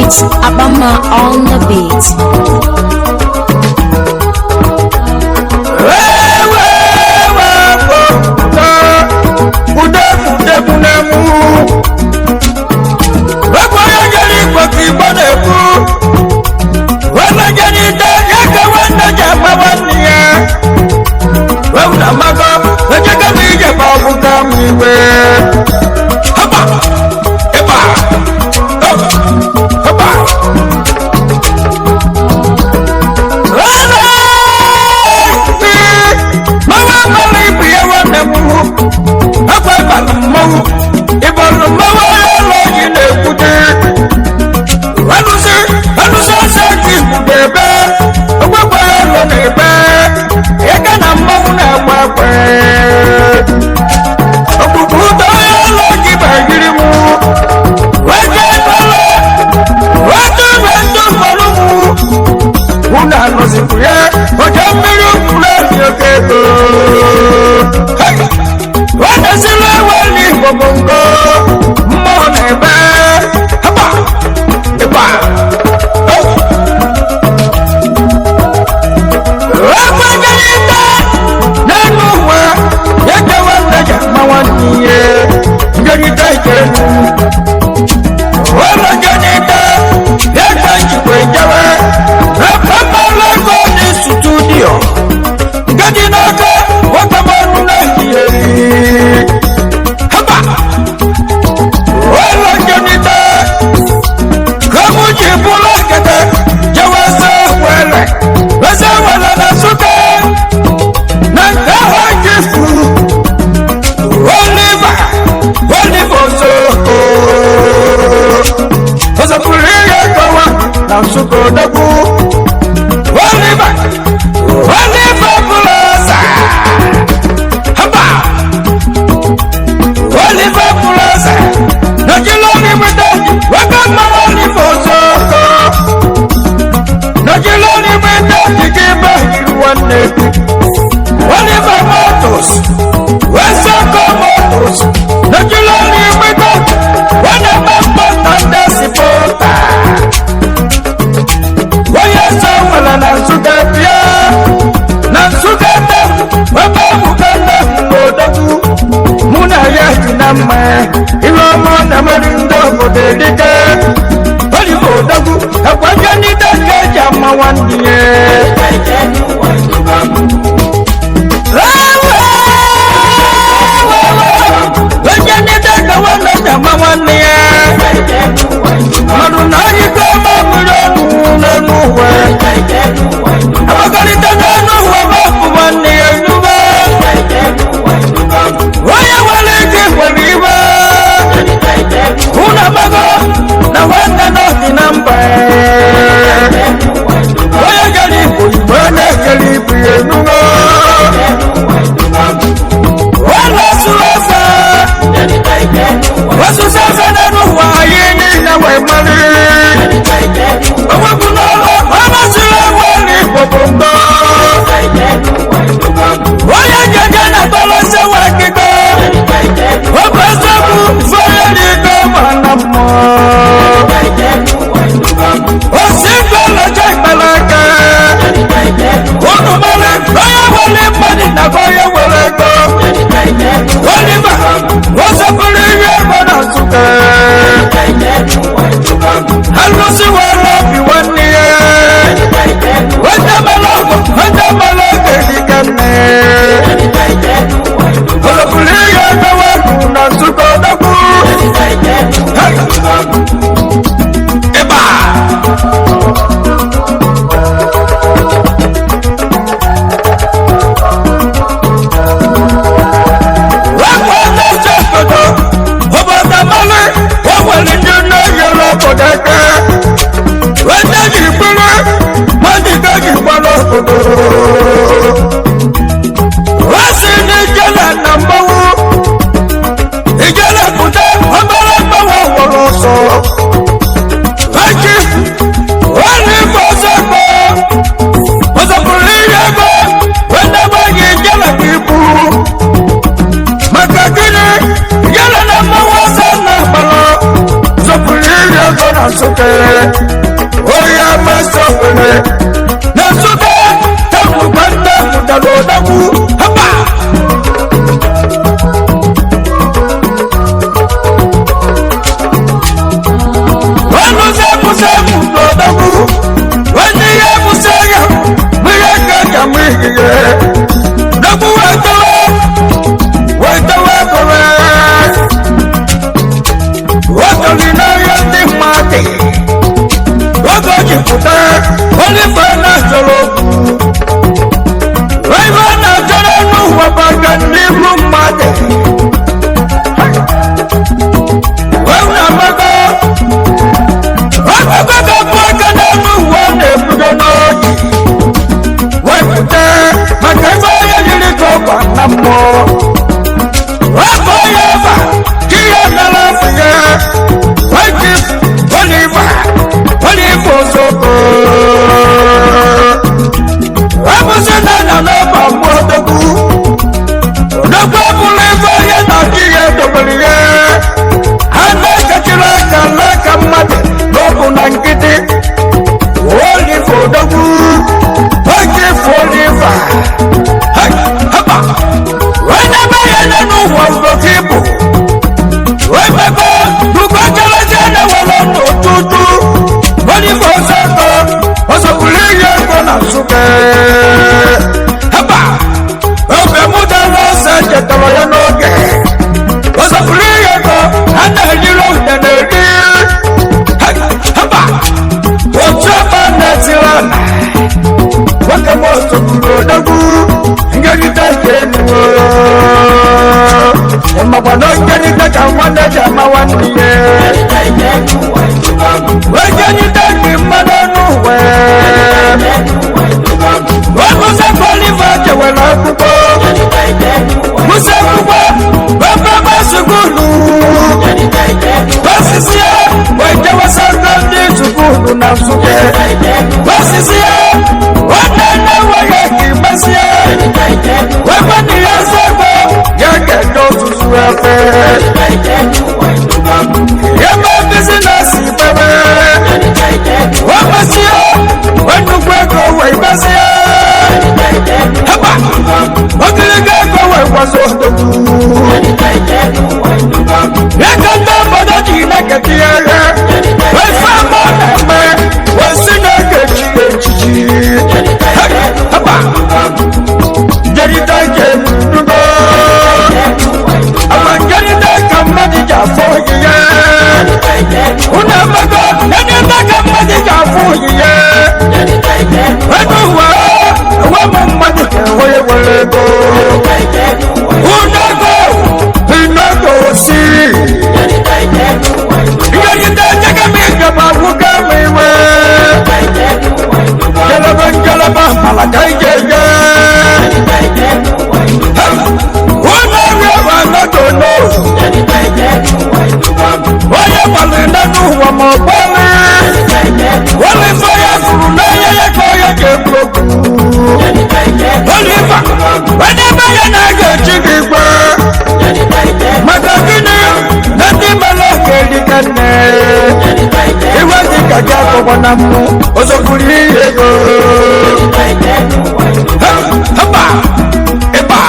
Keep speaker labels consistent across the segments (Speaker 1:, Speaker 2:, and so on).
Speaker 1: It's Abama on the beat.
Speaker 2: suke oya maso kwene na suke tamu kwanda mutalodaku hapa wanu semu lodaku wani ya musaya mwiyaka kamwiye naku watawa kowe wakalina yandi mate wakaji kuta walifana joloku waifana jolonu wapaganimu mate wawunamaka wakakaka kwakananu wane kudonoji wakuta makaifa yajilikopa namo wakoyeva kia nalafiya wakif walifa soko wamusina nalopa mwotoku nokomulifa yenakiye dobaliye anakachilaka mate nokunankiti walifodoku wakif walifa hapa wanabayananu wafokibu wepeko dukajalajana walono tutu walifosako wasokuliye kona suke hapa okamudalose jetaloyanoge wasokuliyeko anajilondenedi hapa wotsabanetilana wakamosokulodagu ngeritakeniwo emabwanongeritaka mwanajama wandiye wejenitaki mananuwe wakusekwalivaje welakubo musekuba wapabasukulu basisiye wejewasakandi sukulu nasuke basisiye wanene wayekibasiye webaniyaseko yakedosusuefe yema bizinesi bebe wabasiye wenukweko weibasiye haba okiligeko wekwasodoku yakandabodojineketiyeye wefamoneme wesinekeciyecici haba jeritakenudugo amanjeridakamadijafoyiye unamago nenidakamadijafooyiye wenuwa wamammadikewoyewolego unago inagosi ngeridajakamigababugawiwe jalabanjalaba malakaijeye unawiwanagono wayewalinanu wamobale walifaya furunayeyekoyegebloku walifa wenebayanagechigigwe makakini nadimalakelikanne iwajikajakobanamu osokuliyego haba eba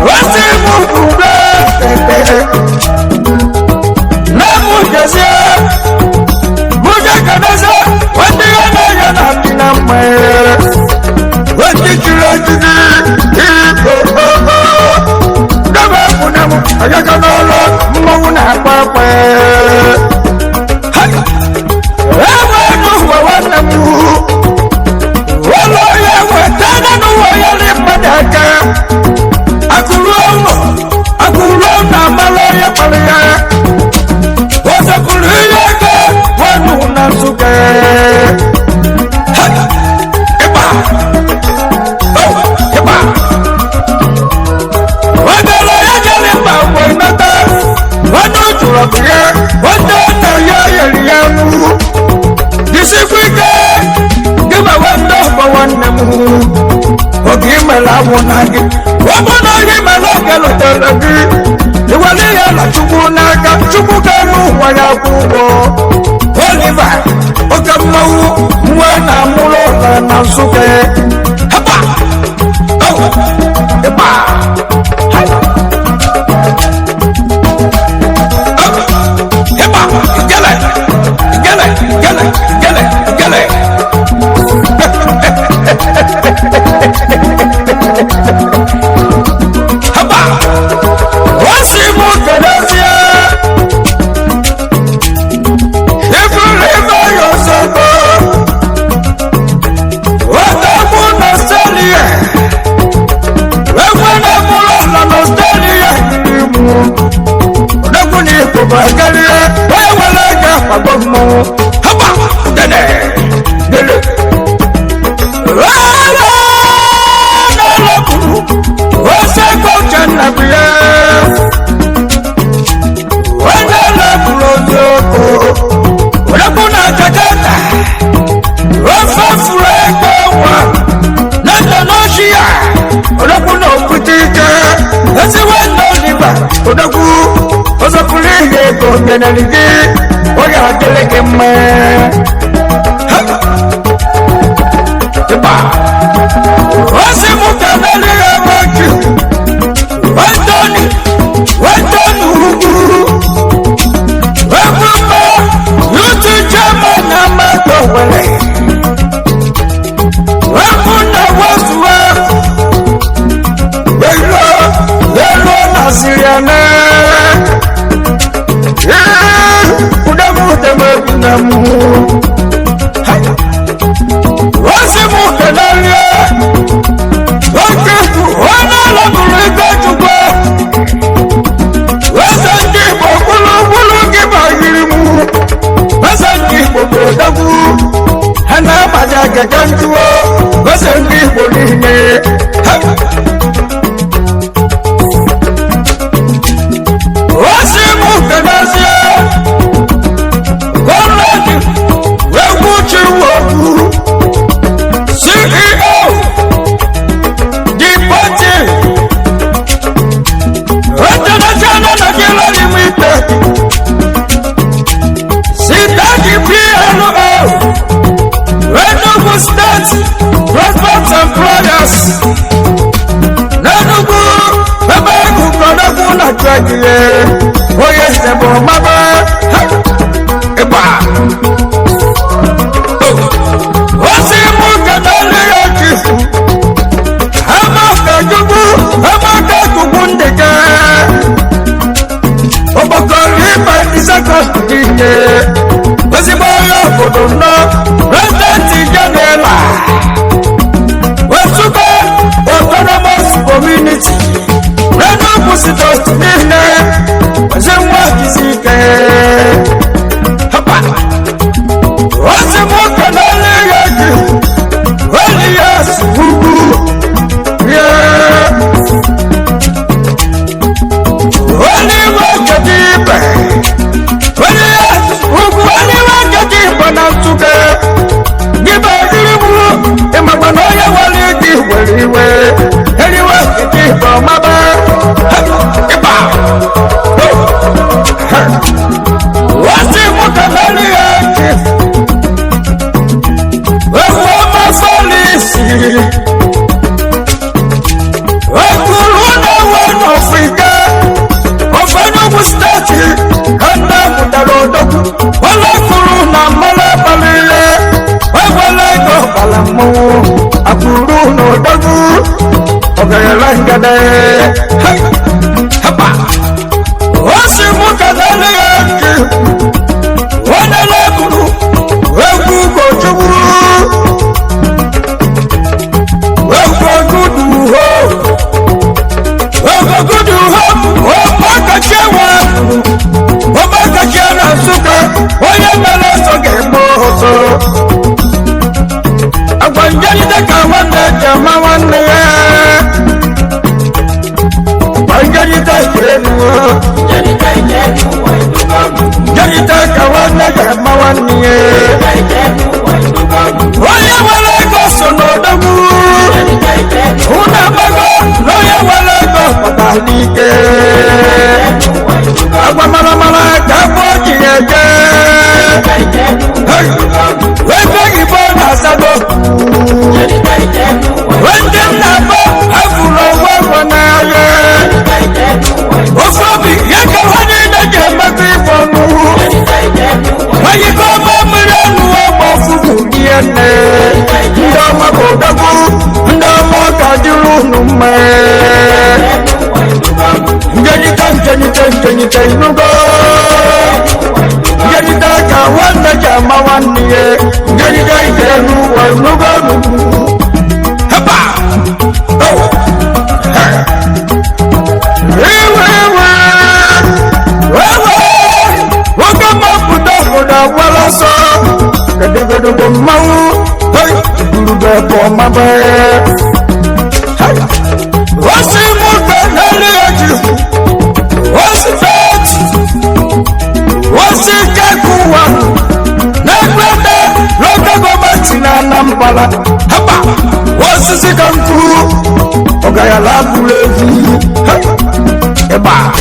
Speaker 2: wasimukube namujese mujakadasa wandiyanayanakinamwe wandikilajini iko dabakunamu ayakanolo mawunapapwe ewenuwawanamu waloyewetananuwoyalimadaka akulona maloya paliya wasakuliyeke wanunasuke iba wagaloyajalimba wenata wanujurakuye watanayayeliyanu disikwike giba wandobawanemu ogimelamunagi wamunagimelagelotelebi iwaliyala chukunaka chukwu ga-eme ụwa ya akwụkwọ Oliver oke mmanwụ nwa na-amụrụ ụlọ na Nsụka hapa ịba ịba gele gele gele gele gele hapa wasi mu kedasia every yourself what amu nostalgia when amu la nostalgia odakuni ko bagale wala ga pagomo haba dene dele wasa ko janna biya wana la bulozoko odakuna takata wafa fureka wa nanda noshia odakuna okutika ese wendo liba odaku osapulige ko genaligi oya teleke me wasi mukanali ya maki wantoni hukuru wakumba yutu jama na matowele wakuna wasuwa welo na siriana kudamu wasi mukanali Ganjuo wasangi boline wasimu kanasia kolati weguchi wogu CEO Dipati International Nigeria Limited Sitaki PLO Enugu State Transport Employers Nenugu Enugu Kodagu na Tragiye Oye Sebo Maba Eba Wasimu Kadali Yakifu Hama Kajugu Ndeke Obokori Isako Kine Wasimu Yokodono President General Wasuka Autonomous Community Enugu State Nine Wasimu Kisike Hapa Wasimu Kadali Yaki Elias Ugu Oliver Kadibe Elias Ugu Oliver Kadibe na Nsụka Imagwanoya walidi weliwe Eliwe kitibo maba Iba Wasi mukanali yaki Wama folisi Wakuluna wano Afrika Enugu State Kanda Mutarodoku Wala kuruna mala balile Wala go balamu Akuru no dogu Ogayalangade Hapa Wasi mukadali yaki Wana lakuru Wegu gochubu Wegu gudu ho Wegu gudu ho Wabaka kiana Nsụka Oye mele soge mohoso Agbanjarite ka nwanne jama nwanne ya Agbanjarite kenu Jarite ka nwanne jama nwanne ya Oye wale go sonodogwu Una mago Oye wale go patalike Agwa mala mala me Ngeni tan nugo Ngeni da ka wanda jama wani Ngeni da ikenu wa nugo Hapa Oh Wala so Kedevedo de mau Hey Dube po mabe Hey Wasi muka nali aji Wasi fet Wasi kekuwa Negrede Loka gomati na nampala Hapa Wasi sikanku Ogaya labu levi Hey Eba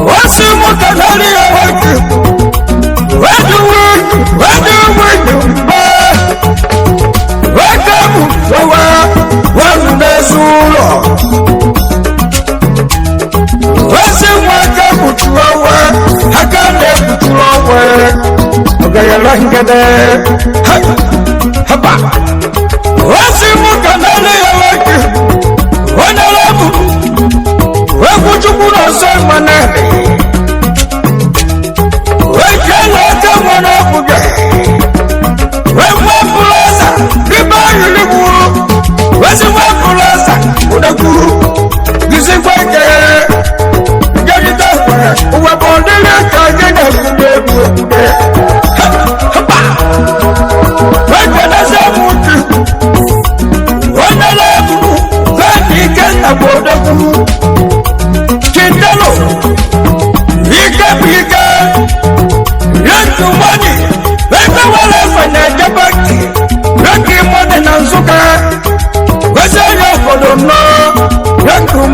Speaker 2: Wasi muka nali aji Where do we Welcome, one Bezulo. Welcome to our Hakane to our Okay, like that. Hapa. Welcome, Kanale, like you. When I love you, where would you put us on my name?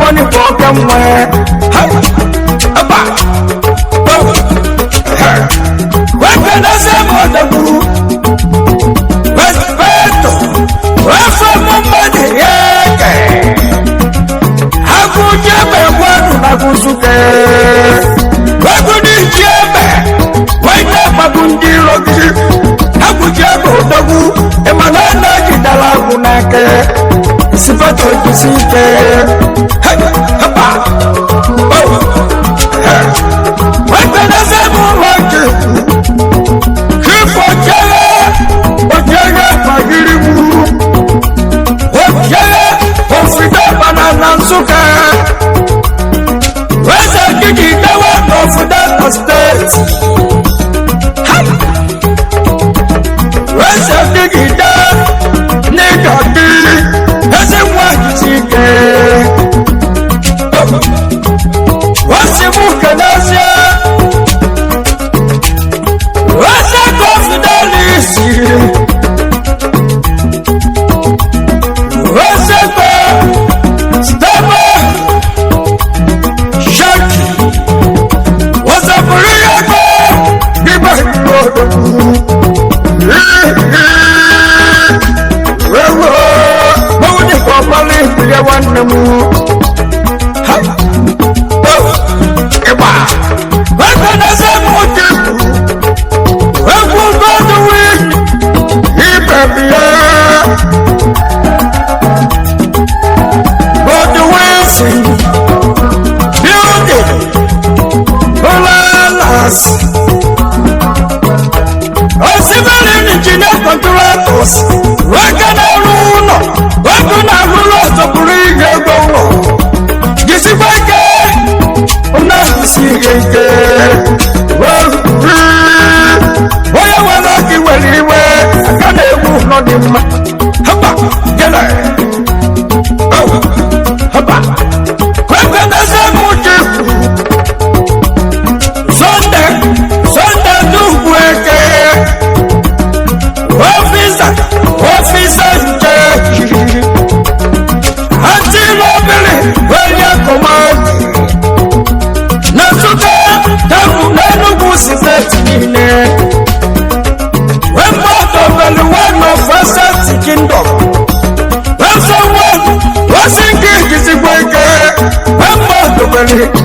Speaker 2: Money for somewhere. Where can I say more than you? Respeto. Where from money? How could you be one of Nagusuke? Where could you be? Why never could you look? How could you go to the Emanana Gidalagunake? Sipato kisike hapa oh wapenda sema wake kifo chale ojega magirimu ojega ofida banana suka weza kikidawa ofida state weza kikidawa negati What's your book and Asia? What's that confidence? What's that stubber? Sharky. What's up for you? Be back. One more. Eba. When can I say more? When will go to win? He baby. Go to win. Building. Olalas. Oh, civil engineer contractors. When can I rule? When can I rule?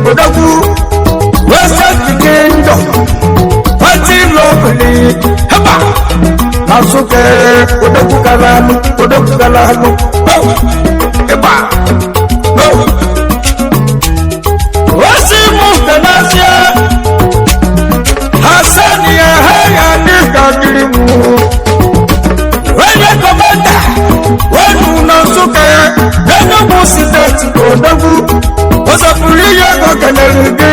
Speaker 2: Odagu, Western Kingdom, Party Locally, Haba, Masuke, Odagu Kalamu, Eba. steeti odogwu ọsọpụrụ ihe ego kelere gị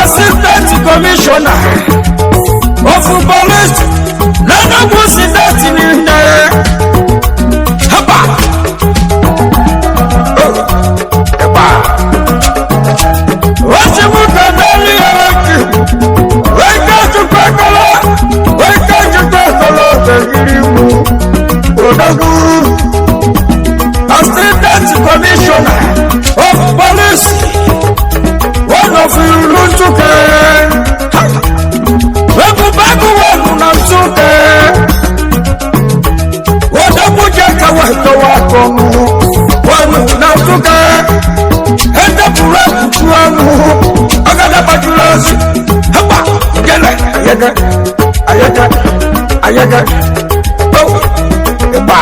Speaker 2: assistant commissioner of police n'Enugu steeti niile haba wasimuka dali yaki weka chukakala tegirimu odogwu assistant commissioner of police one of Nsukka webubagu wenu na Nsukka odogwu jeka weto wakomu wenu na Nsukka endepuru ekutu anu agadabajulasi hapa gele ayege oh eba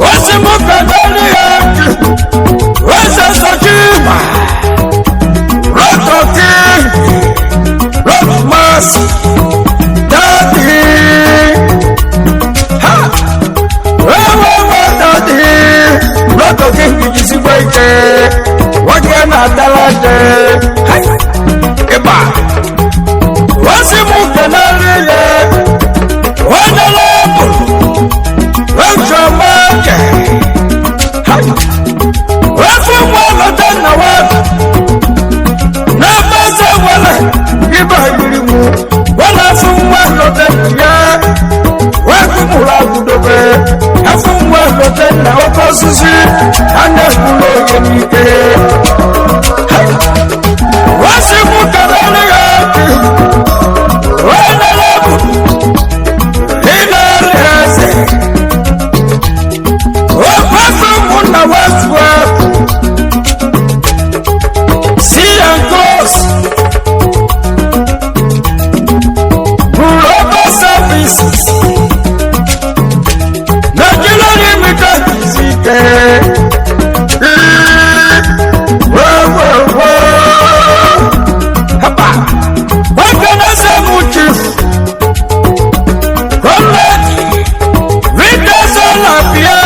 Speaker 2: wasimuka dali yaki wese sojima rotoki rotmas dadi ha wewe dadi rotoki kijisigweke wagena dalade eba wasimuka dali ye wanalabu wejomake osisi ana-ekwulu oge n'ike wasimuka dali yaki wanalabu inareze na Westward see and close global services Nigeria limited zike hapa wakanasa muchief comrade Vitasolapia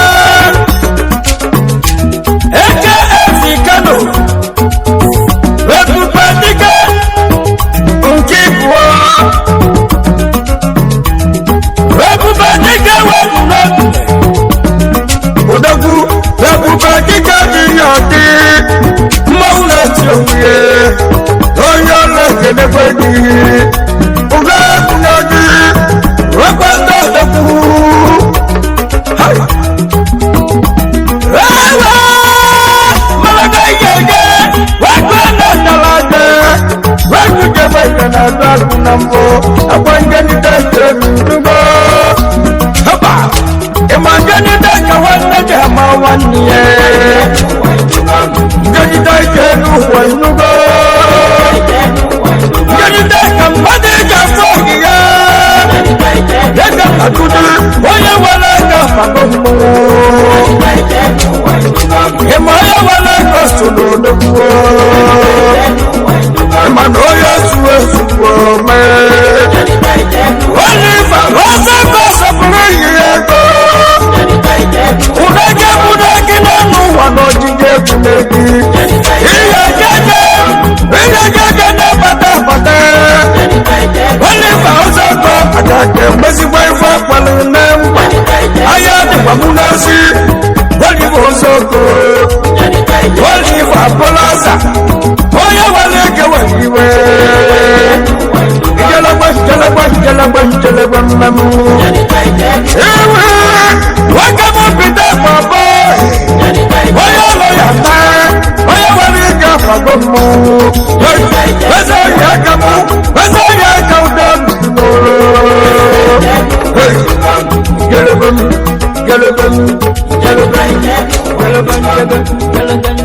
Speaker 2: Yellow